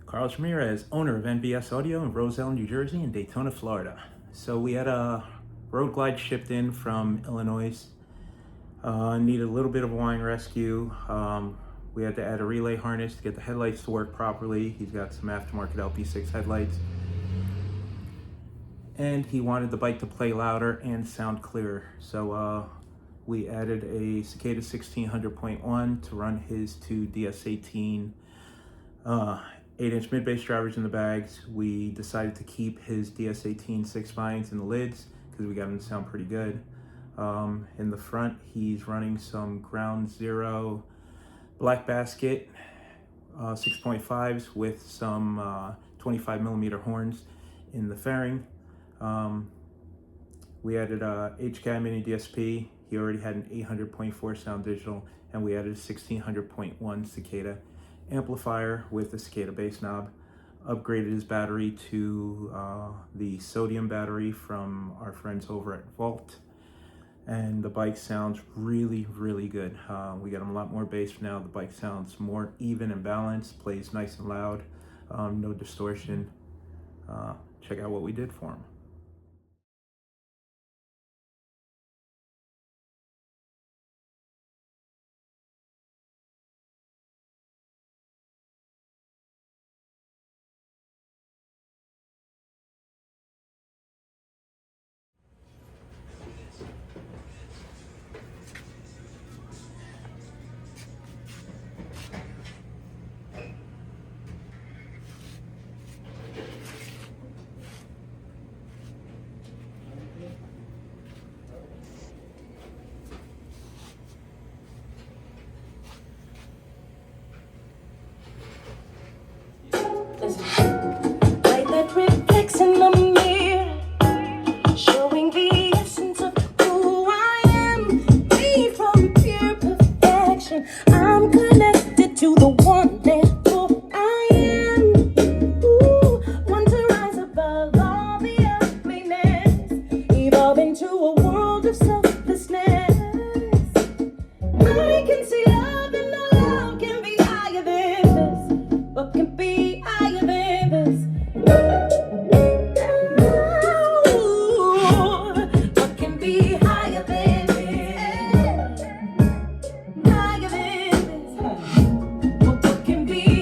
Carlos Ramirez, owner of NBS Audio in Roselle, New Jersey, and Daytona, Florida. So we had a road glide shipped in from Illinois. Needed a little bit of wiring rescue. We had to add a relay harness to get the headlights to work properly. He's got some aftermarket LP6 headlights. And he wanted the bike to play louder and sound clearer. So we added a Cicada 1600.1 to run his two DS18 8-inch mid-bass drivers in the bags. We decided to keep his DS18 6 vines in the lids because we got them to sound pretty good. In the front, he's running some Ground Zero black basket 6.5s with some 25 millimeter horns in the fairing. We added a HCAD mini DSP. He already had an 800.4 sound digital, and we added a 1600.1 Cicada amplifier with the Cicada bass knob. Upgraded his battery to the sodium battery from our friends over at Vault, and the bike sounds really good. We got him a lot more bass now. The bike sounds more even and balanced, plays nice and loud, no distortion. Check out what we did for him. Light that reflects in the mirror, showing the essence of who I am. Free from pure perfection, I'm connected to the one that who I am. Ooh, want to rise above all the ugliness, evolve into a world of selflessness. I can see love and no love can be higher than this. What can be higher than this? What can be higher than this? Higher than this? What can be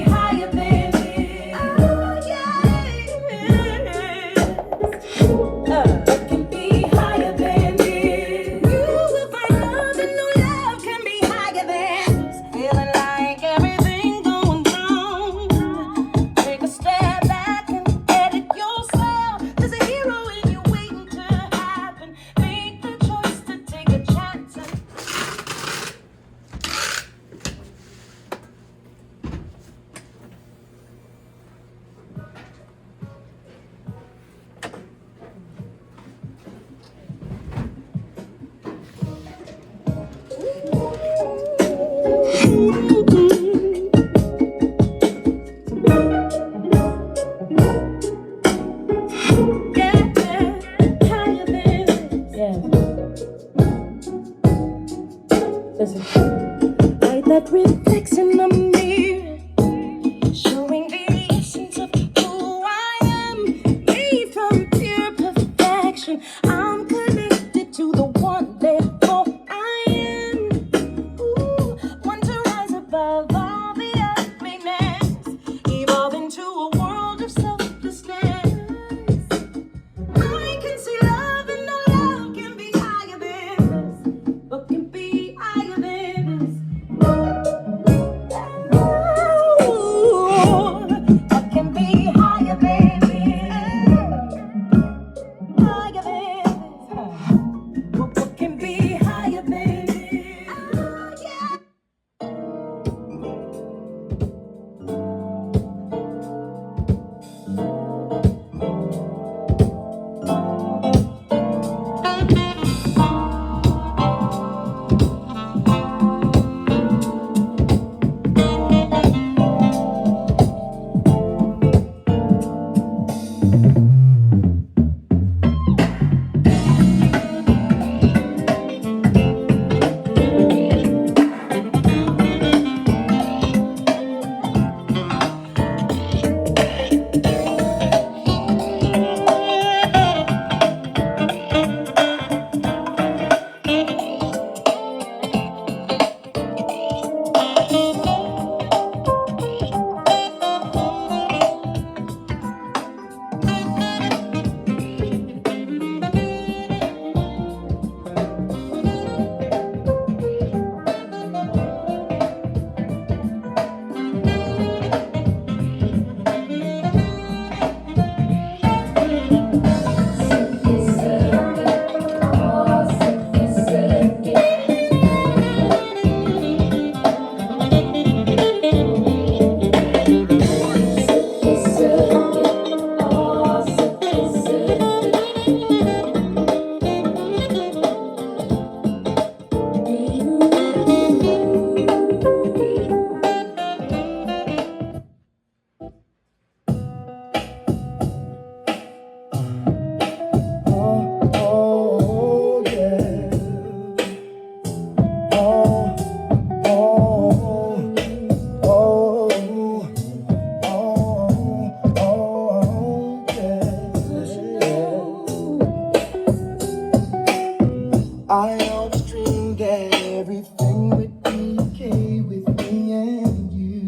I always dreamed that everything would be okay with me and you,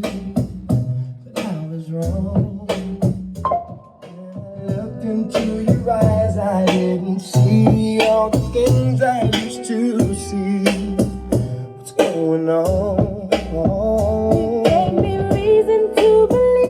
but I was wrong. When I looked into your eyes, I didn't see all the things I used to.